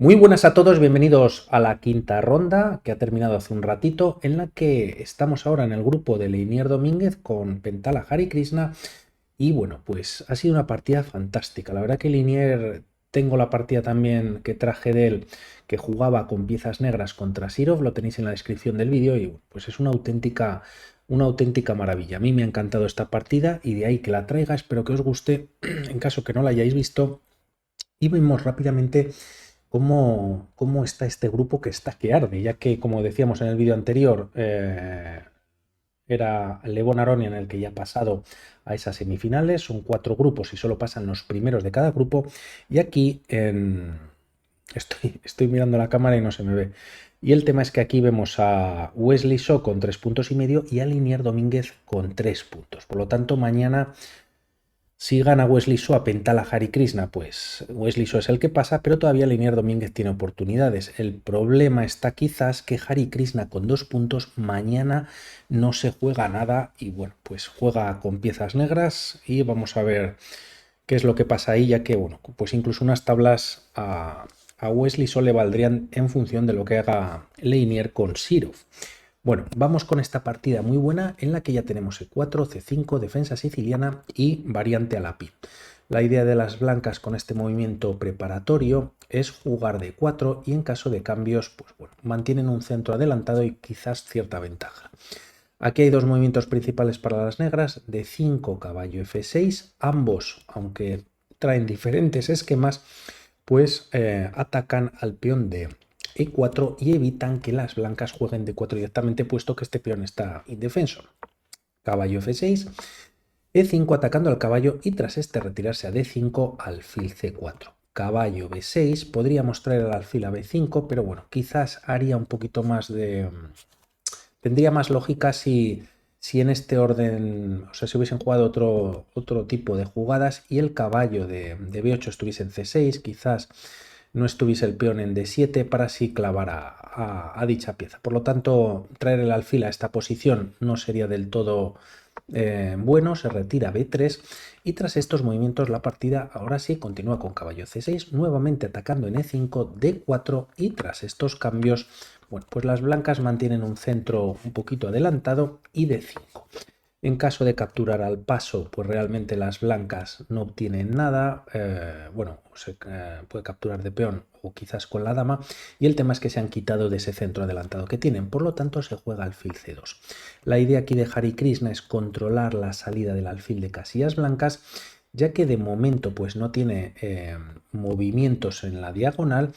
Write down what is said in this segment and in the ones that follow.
Muy buenas a todos, bienvenidos a la quinta ronda que ha terminado hace un ratito, en la que estamos ahora en el grupo de Leinier Domínguez con Pentala Hari Krishna. Y bueno, pues ha sido una partida fantástica. La verdad que Leinier, tengo la partida también que traje de él, que jugaba con piezas negras contra Sirov, lo tenéis en la descripción del vídeo y pues es una auténtica maravilla. A mí me ha encantado esta partida y de ahí que la traiga, espero que os guste. En caso que no la hayáis visto, y vemos rápidamente cómo está este grupo que está que arde, ya que, como decíamos en el vídeo anterior, era Levon Aronian el que ya ha pasado a esas semifinales. Son 4 grupos y solo pasan los primeros de cada grupo. Y aquí estoy mirando la cámara y no se me ve. Y el tema es que aquí vemos a Wesley So con 3,5 puntos y a Leinier Domínguez con 3 puntos. Por lo tanto, mañana, si gana Wesley So a Pentala Hari Krishna, pues Wesley So es el que pasa, pero todavía Leinier Domínguez tiene oportunidades. El problema está quizás que Hari Krishna con 2 puntos mañana no se juega nada y bueno, pues juega con piezas negras y vamos a ver qué es lo que pasa ahí, ya que bueno, pues incluso unas tablas a Wesley So le valdrían en función de lo que haga Leinier con Sirov. Bueno, vamos con esta partida muy buena en la que ya tenemos E4, C5, defensa siciliana y variante a la pi. La idea de las blancas con este movimiento preparatorio es jugar de 4 y en caso de cambios, pues bueno, mantienen un centro adelantado y quizás cierta ventaja. Aquí hay dos movimientos principales para las negras, de 5 caballo F6, ambos, aunque traen diferentes esquemas, pues atacan al peón de E4 y evitan que las blancas jueguen D4 directamente, puesto que este peón está indefenso. Caballo F6, E5 atacando al caballo y tras este retirarse a D5, alfil C4. Caballo B6, podríamos traer el alfil a B5, pero bueno, quizás haría un poquito más de... Tendría más lógica si en este orden, o sea, si hubiesen jugado otro tipo de jugadas y el caballo de B8 estuviese en C6, quizás no estuviese el peón en D7 para así clavar a dicha pieza. Por lo tanto, traer el alfil a esta posición no sería del todo bueno. Se retira B3 y tras estos movimientos la partida ahora sí continúa con caballo C6, nuevamente atacando en E5, D4 y tras estos cambios, bueno, pues las blancas mantienen un centro un poquito adelantado y D5. En caso de capturar al paso, pues realmente las blancas no obtienen nada. Bueno, se puede capturar de peón o quizás con la dama. Y el tema es que se han quitado de ese centro adelantado que tienen. Por lo tanto, se juega alfil C2. La idea aquí de Hari Krishna es controlar la salida del alfil de casillas blancas, ya que de momento pues no tiene movimientos en la diagonal.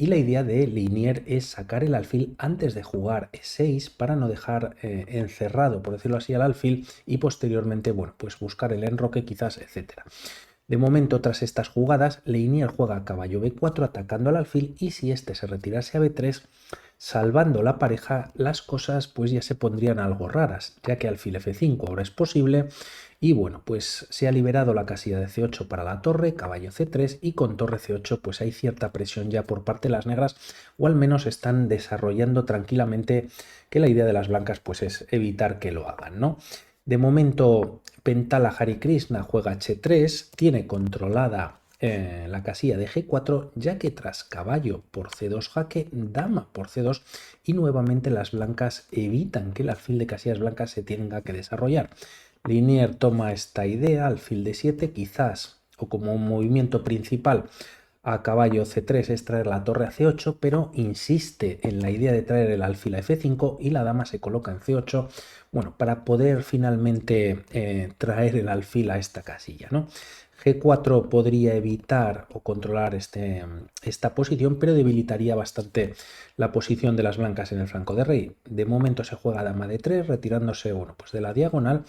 Y la idea de Leinier es sacar el alfil antes de jugar E6 para no dejar encerrado, por decirlo así, al alfil y posteriormente, bueno, pues buscar el enroque quizás, etcétera. De momento, tras estas jugadas, Leinier juega caballo B4 atacando al alfil y si este se retirase a B3, salvando la pareja, las cosas pues ya se pondrían algo raras, ya que alfil F5 ahora es posible y bueno, pues se ha liberado la casilla de C8 para la torre, caballo C3 y con torre C8 pues hay cierta presión ya por parte de las negras, o al menos están desarrollando tranquilamente, que la idea de las blancas pues es evitar que lo hagan, ¿no? De momento, Pentala Hari Krishna juega H3, tiene controlada la casilla de G4, ya que tras caballo por C2 jaque, dama por C2 y nuevamente las blancas evitan que el alfil de casillas blancas se tenga que desarrollar. Leinier toma esta idea, alfil de 7, quizás, o como un movimiento principal, a caballo C3 es traer la torre a C8, pero insiste en la idea de traer el alfil a F5 y la dama se coloca en C8, bueno, para poder finalmente traer el alfil a esta casilla, ¿no? G4 podría evitar o controlar esta posición, pero debilitaría bastante la posición de las blancas en el flanco de rey. De momento se juega dama D3, retirándose, bueno, pues de la diagonal,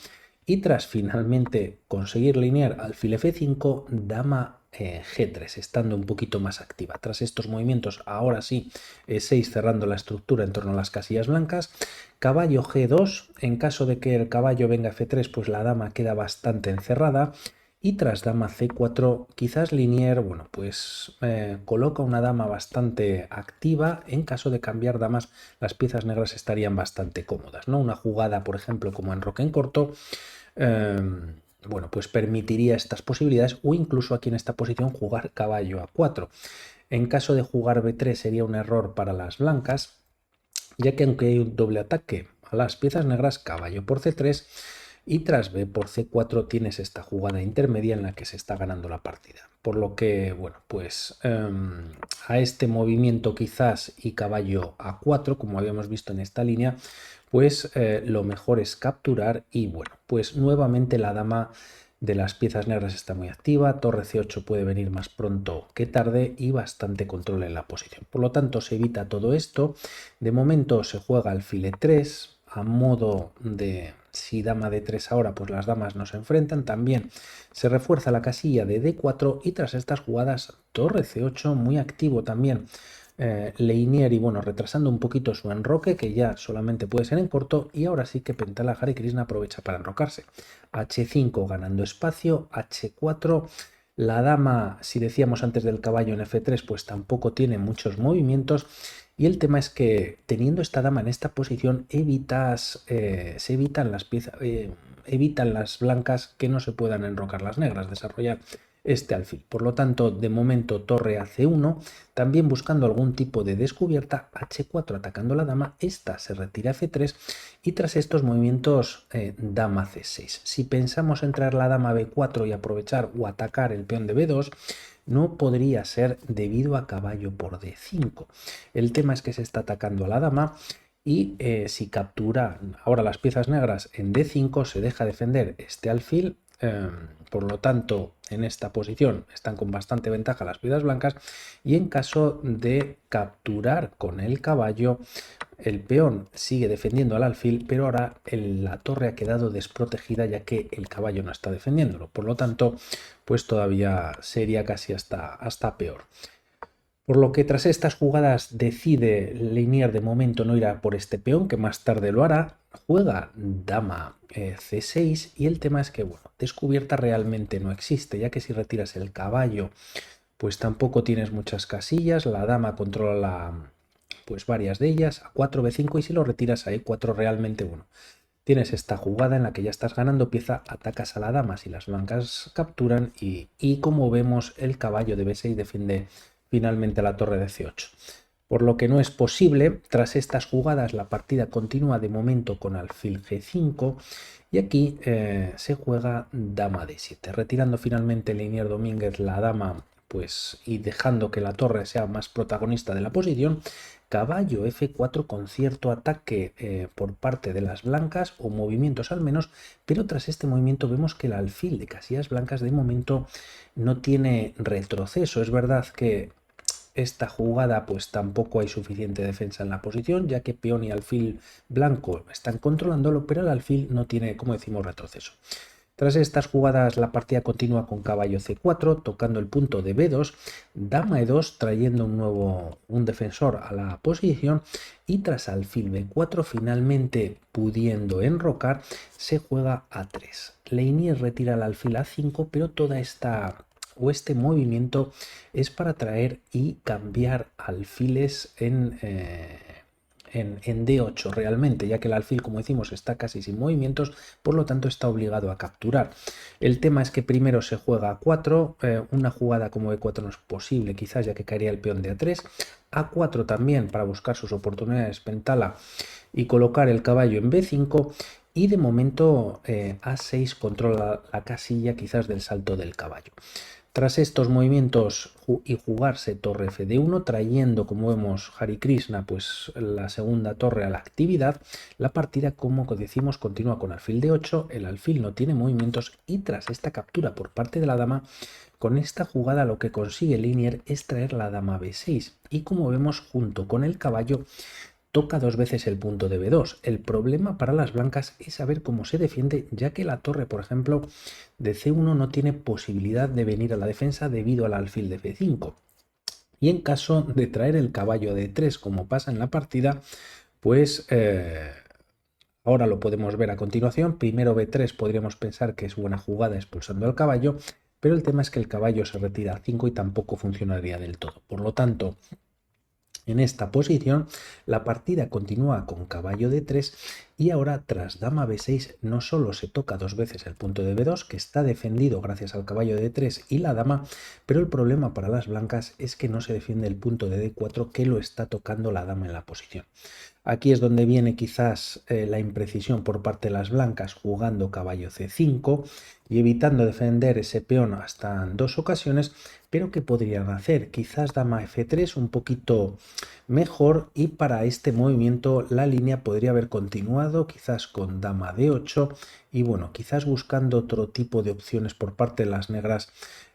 y tras finalmente conseguir Leinier alfil F5, dama G3, estando un poquito más activa. Tras estos movimientos, ahora sí, E6 cerrando la estructura en torno a las casillas blancas. Caballo G2, en caso de que el caballo venga F3, pues la dama queda bastante encerrada. Y tras dama C4, quizás Leinier, bueno, pues coloca una dama bastante activa. En caso de cambiar damas, las piezas negras estarían bastante cómodas, ¿no? Una jugada, por ejemplo, como enroque en corto, bueno, pues permitiría estas posibilidades, o incluso aquí en esta posición jugar caballo A4. En caso de jugar B3 sería un error para las blancas, ya que aunque hay un doble ataque a las piezas negras, caballo por C3 y tras B por C4 tienes esta jugada intermedia en la que se está ganando la partida. Por lo que, bueno, pues a este movimiento quizás y caballo A4, como habíamos visto en esta línea, pues lo mejor es capturar y, bueno, pues nuevamente la dama de las piezas negras está muy activa, torre C8 puede venir más pronto que tarde y bastante control en la posición. Por lo tanto, se evita todo esto. De momento se juega alfil E3 a modo de, si dama D3 ahora, pues las damas no se enfrentan. También se refuerza la casilla de D4 y tras estas jugadas torre C8 muy activo también. Leinier y bueno, retrasando un poquito su enroque, que ya solamente puede ser en corto, y ahora sí que Pentala Hare Krishna aprovecha para enrocarse. H5 ganando espacio, H4, la dama, si decíamos antes del caballo en F3, pues tampoco tiene muchos movimientos, y el tema es que teniendo esta dama en esta posición, se evitan las piezas, evitan las blancas que no se puedan enrocar las negras, desarrollar este alfil. Por lo tanto, de momento torre a C1, también buscando algún tipo de descubierta, H4 atacando la dama, esta se retira a F3 y tras estos movimientos dama C6. Si pensamos en traer la dama B4 y aprovechar o atacar el peón de B2, no podría ser debido a caballo por D5. El tema es que se está atacando a la dama y si captura ahora las piezas negras en D5 se deja defender este alfil. Por lo tanto, en esta posición están con bastante ventaja las piezas blancas y en caso de capturar con el caballo, el peón sigue defendiendo al alfil, pero ahora la torre ha quedado desprotegida ya que el caballo no está defendiéndolo. Por lo tanto, pues todavía sería casi hasta peor. Por lo que tras estas jugadas decide Leinier de momento no ir a por este peón, que más tarde lo hará, juega dama C6 y el tema es que, bueno, descubierta realmente no existe, ya que si retiras el caballo, pues tampoco tienes muchas casillas, la dama controla pues varias de ellas, a 4 B5 y si lo retiras a E4 realmente, bueno, tienes esta jugada en la que ya estás ganando pieza, atacas a la dama si las blancas capturan y como vemos el caballo de B6 defiende finalmente la torre de C8. Por lo que no es posible, tras estas jugadas la partida continúa de momento con alfil G5 y aquí se juega dama D7, retirando finalmente Leinier Domínguez la dama pues y dejando que la torre sea más protagonista de la posición. Caballo F4 con cierto ataque por parte de las blancas o movimientos al menos, pero tras este movimiento vemos que el alfil de casillas blancas de momento no tiene retroceso. Es verdad que esta jugada pues tampoco hay suficiente defensa en la posición, ya que peón y alfil blanco están controlándolo, pero el alfil no tiene, como decimos, retroceso. Tras estas jugadas la partida continúa con caballo C4, tocando el punto de B2, dama E2 trayendo un defensor a la posición y tras alfil B4 finalmente pudiendo enrocar se juega A3. Leinier retira el alfil A5, pero toda esta o este movimiento es para traer y cambiar alfiles en D8 realmente, ya que el alfil, como decimos, está casi sin movimientos, por lo tanto está obligado a capturar. El tema es que primero se juega a 4, una jugada como E4 no es posible quizás, ya que caería el peón de A3, A4 también para buscar sus oportunidades Pentala y colocar el caballo en B5 y de momento A6 controla la casilla quizás del salto del caballo. Tras estos movimientos y jugarse torre F1, trayendo, como vemos, Hare Krishna, pues la segunda torre a la actividad, la partida, como decimos, continúa con alfil D8, el alfil no tiene movimientos y tras esta captura por parte de la dama, con esta jugada lo que consigue Leinier es traer la dama B6 y como vemos junto con el caballo toca dos veces el punto de B2. El problema para las blancas es saber cómo se defiende, ya que la torre, por ejemplo, de C1 no tiene posibilidad de venir a la defensa debido al alfil de F5. Y en caso de traer el caballo de 3 como pasa en la partida, pues ahora lo podemos ver a continuación. Primero B3 podríamos pensar que es buena jugada expulsando al caballo, pero el tema es que el caballo se retira a 5 y tampoco funcionaría del todo. Por lo tanto, En esta posición, la partida continúa con caballo d3 y ahora tras dama b6 no solo se toca dos veces el punto de b2, que está defendido gracias al caballo de d3 y la dama, pero el problema para las blancas es que no se defiende el punto de d4 que lo está tocando la dama en la posición. Aquí es donde viene quizás la imprecisión por parte de las blancas jugando caballo c5 y evitando defender ese peón hasta en dos ocasiones, pero ¿qué podrían hacer? Quizás dama f3 un poquito mejor y para este movimiento la línea podría haber continuado quizás con dama d8 y bueno, quizás buscando otro tipo de opciones por parte de las negras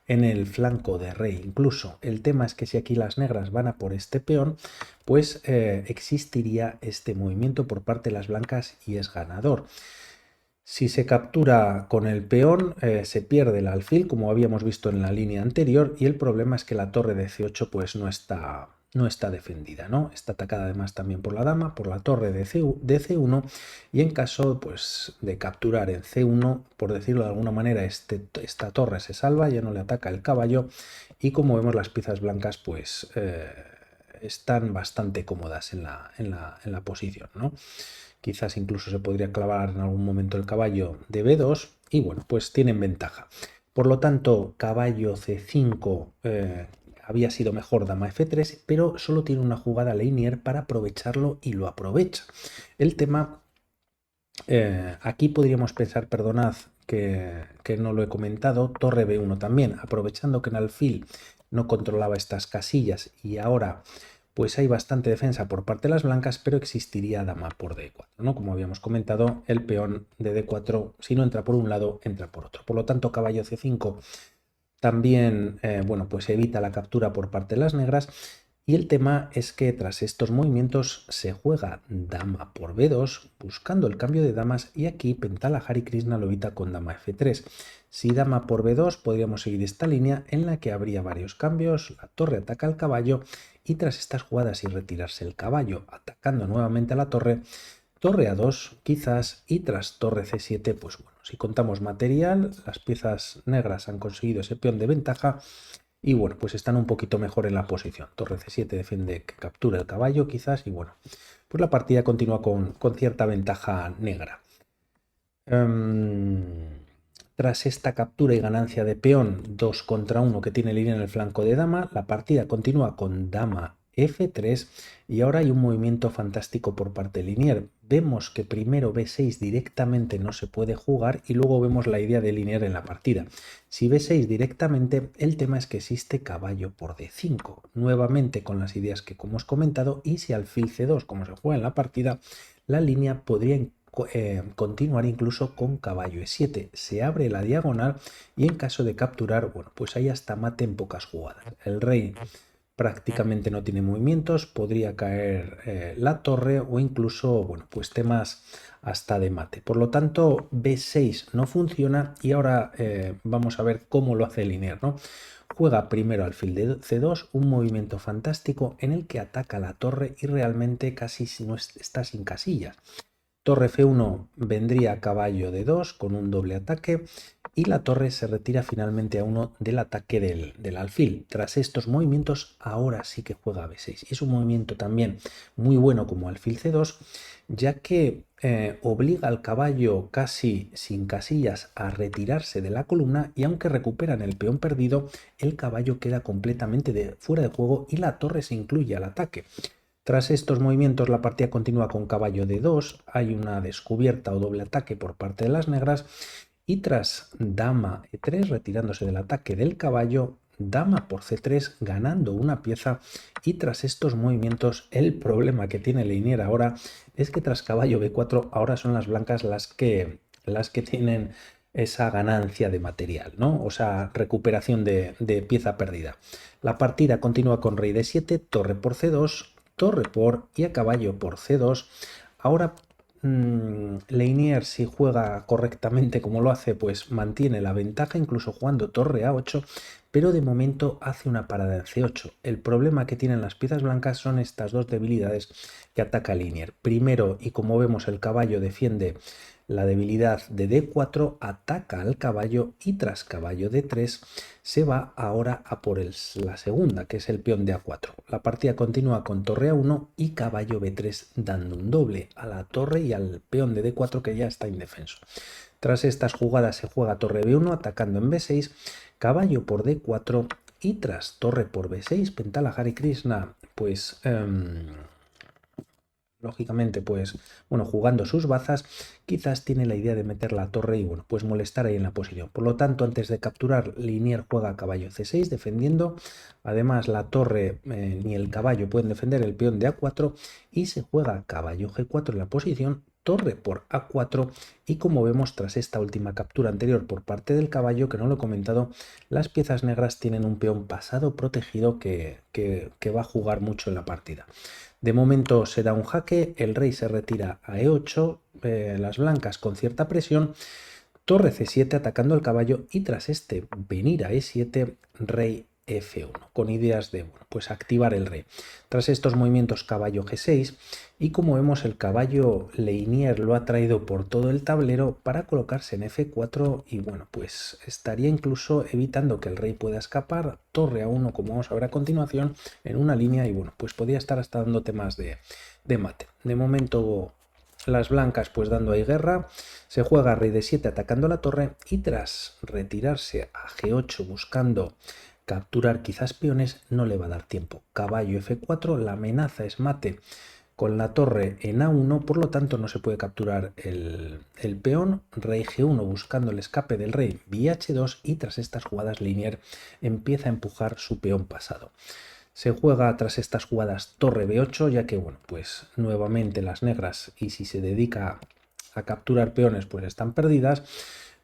en el flanco de rey. Incluso el tema es que si aquí las negras van a por este peón, pues existiría este movimiento por parte de las blancas y es ganador. Si se captura con el peón, se pierde el alfil, como habíamos visto en la línea anterior, y el problema es que la torre de c8 pues no está defendida, ¿no? Está atacada además también por la dama, por la torre de C1, y en caso pues, de capturar en C1, por decirlo de alguna manera, esta torre se salva, ya no le ataca el caballo, y como vemos las piezas blancas pues están bastante cómodas en la posición, ¿no? Quizás incluso se podría clavar en algún momento el caballo de b2 y bueno, pues tienen ventaja. Por lo tanto, caballo c5 había sido mejor dama f3, pero solo tiene una jugada lineal para aprovecharlo y lo aprovecha. El tema, aquí podríamos pensar, perdonad que no lo he comentado, torre b1 también, aprovechando que en alfil no controlaba estas casillas y ahora pues hay bastante defensa por parte de las blancas, pero existiría dama por d4, ¿no? Como habíamos comentado, el peón de d4, si no entra por un lado, entra por otro. Por lo tanto, caballo c5 también, bueno, pues evita la captura por parte de las negras. Y el tema es que tras estos movimientos se juega dama por b2, buscando el cambio de damas, y aquí Pentala Hare Krishna lo evita con dama f3. Si dama por b2 podríamos seguir esta línea en la que habría varios cambios, la torre ataca al caballo y tras estas jugadas y retirarse el caballo atacando nuevamente a la torre, torre a2 quizás y tras torre c7, pues bueno, si contamos material, las piezas negras han conseguido ese peón de ventaja y bueno, pues están un poquito mejor en la posición. Torre c7 defiende que capture el caballo quizás y bueno, pues la partida continúa con cierta ventaja negra. Tras esta captura y ganancia de peón 2 contra 1 que tiene línea en el flanco de dama, la partida continúa con dama f3 y ahora hay un movimiento fantástico por parte de Linier. Vemos que primero b6 directamente no se puede jugar y luego vemos la idea de Linier en la partida. Si b6 directamente, el tema es que existe caballo por d5, nuevamente con las ideas que como hemos comentado, y si alfil c2 como se juega en la partida, la línea podría continuar incluso con caballo e7, se abre la diagonal y en caso de capturar, bueno, pues ahí hasta mate en pocas jugadas. El rey prácticamente no tiene movimientos, podría caer la torre o incluso, bueno, pues temas hasta de mate. Por lo tanto, b6 no funciona y ahora vamos a ver cómo lo hace Linier, ¿no? Juega primero alfil de c2, un movimiento fantástico en el que ataca la torre y realmente casi no está sin casillas. Torre f1 vendría caballo de 2 con un doble ataque y la torre se retira finalmente a 1 del ataque del alfil. Tras estos movimientos ahora sí que juega b6 y es un movimiento también muy bueno como alfil c2 ya que obliga al caballo casi sin casillas a retirarse de la columna y aunque recuperan el peón perdido el caballo queda completamente fuera de juego y la torre se incluye al ataque. Tras estos movimientos la partida continúa con caballo de 2, hay una descubierta o doble ataque por parte de las negras y tras dama e3 retirándose del ataque del caballo, dama por c3 ganando una pieza y tras estos movimientos el problema que tiene Linier ahora es que tras caballo b4 ahora son las blancas las que tienen esa ganancia de material, ¿no? O sea, recuperación de pieza perdida. La partida continúa con rey d7, torre por c2, torre por y a caballo por c2. Ahora Linier si juega correctamente como lo hace pues mantiene la ventaja incluso jugando torre a8 pero de momento hace una parada en c8. El problema que tienen las piezas blancas son estas dos debilidades que ataca Linier. Primero y como vemos el caballo defiende La debilidad de D4 ataca al caballo y tras caballo D3 se va ahora a por la segunda, que es el peón de A4. La partida continúa con torre A1 y caballo B3 dando un doble a la torre y al peón de D4 que ya está indefenso. Tras estas jugadas se juega torre B1 atacando en B6, caballo por D4 y tras torre por B6, Pentala Hare Krishna, pues lógicamente, pues bueno, jugando sus bazas, quizás tiene la idea de meter la torre y bueno, pues molestar ahí en la posición. Por lo tanto, antes de capturar, Linier juega caballo C6 defendiendo. Además, la torre ni el caballo pueden defender el peón de A4 y se juega caballo G4 en la posición, torre por A4 y como vemos tras esta última captura anterior por parte del caballo, que no lo he comentado, las piezas negras tienen un peón pasado protegido que va a jugar mucho en la partida. De momento se da un jaque, el rey se retira a E8, las blancas con cierta presión, torre C7 atacando al caballo y tras este venir a E7, rey F1, con ideas de bueno, pues activar el rey. Tras estos movimientos caballo G6 y como vemos el caballo Linier lo ha traído por todo el tablero para colocarse en F4 y bueno, pues estaría incluso evitando que el rey pueda escapar, torre A1 como vamos a ver a continuación en una línea y bueno, pues podría estar hasta dando temas de mate. De momento las blancas pues dando ahí guerra, se juega rey d7 atacando la torre y tras retirarse a G8 buscando capturar quizás peones no le va a dar tiempo. Caballo F4, la amenaza es mate con la torre en A1, por lo tanto no se puede capturar el peón. Rey G1 buscando el escape del rey vía H2 y tras estas jugadas Linier empieza a empujar su peón pasado. Se juega tras estas jugadas torre B8, ya que, bueno, pues nuevamente las negras, y si se dedica a capturar peones, pues están perdidas.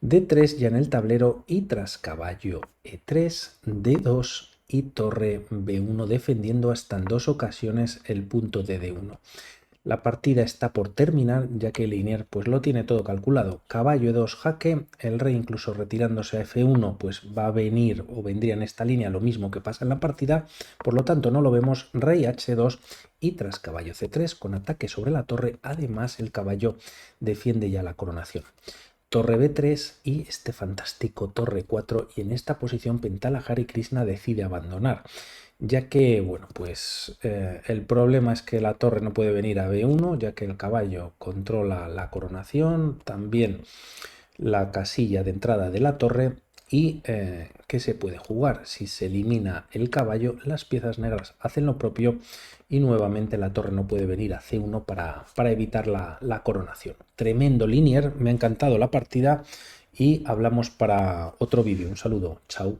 D3 ya en el tablero y tras caballo E3, D2 y torre B1 defendiendo hasta en 2 ocasiones el punto de D1. La partida está por terminar, ya que Linier pues lo tiene todo calculado. Caballo E2 jaque, el rey incluso retirándose a F1 pues va a venir o vendría en esta línea lo mismo que pasa en la partida, por lo tanto no lo vemos. Rey H2 y tras caballo C3 con ataque sobre la torre, además el caballo defiende ya la coronación. Torre B3 y este fantástico torre 4 y en esta posición Pentala Hare Krishna decide abandonar, ya que, bueno, pues el problema es que la torre no puede venir a B1, ya que el caballo controla la coronación, también la casilla de entrada de la torre y ¿qué se puede jugar? Si se elimina el caballo, las piezas negras hacen lo propio y nuevamente la torre no puede venir a C1 para evitar la coronación. Tremendo Linier, me ha encantado la partida y hablamos para otro vídeo. Un saludo, chao.